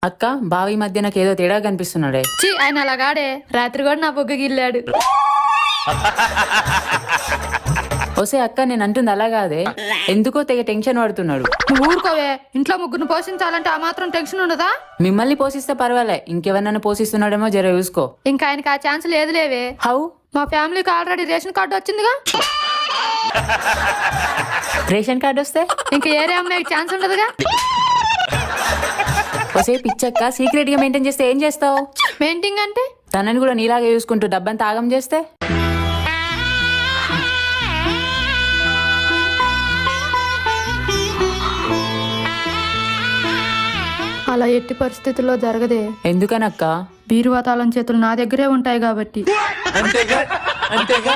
అక్క బావి మధ్య నాకు ఏదో తేడా కనిపిస్తున్నాడే. చి ఆయన అలాగాడే, రాత్రి కూడా నా బొగ్గ గిల్లాడు. ఒసే అక్క నేను అంటుంది అలా కాదే, ఎందుకో తెగ టెన్షన్ పడుతున్నాడు. నువ్వు ఊరుకోవే, ఇంట్లో ముగ్గురు పోషించాలంటే ఆ మాత్రం టెన్షన్ ఉండదా? మిమ్మల్ని పోషిస్తే పర్వాలే, ఇంకెవరినైనా పోషిస్తున్నాడేమో జర చూసుకో. ఇంకా ఆయనకి ఆ ఛాన్స్ లేదు లేవే. హౌ? మా ఫ్యామిలీకి ఆల్రెడీ రేషన్ కార్డు వచ్చిందిగా. రేషన్ కార్డు వస్తే ఇంకా ఏరే అమ్మాయికి ఛాన్స్ ఉండదుగా. ఒసే పిచ్చక్క, సీక్రెట్ గా మెయింటైన్ చేస్తే ఏం చేస్తావు? మెయింటింగ్ అంటే తనని కూడా నీలాగే చూసుకుంటూ డబ్బంతా ఆగం చేస్తే? అలా ఎట్టి పరిస్థితుల్లో జరగదే. ఎందుకనక్క? బీరువా తాళం చేతులు నా దగ్గరే ఉంటాయి కాబట్టి. అంతేగా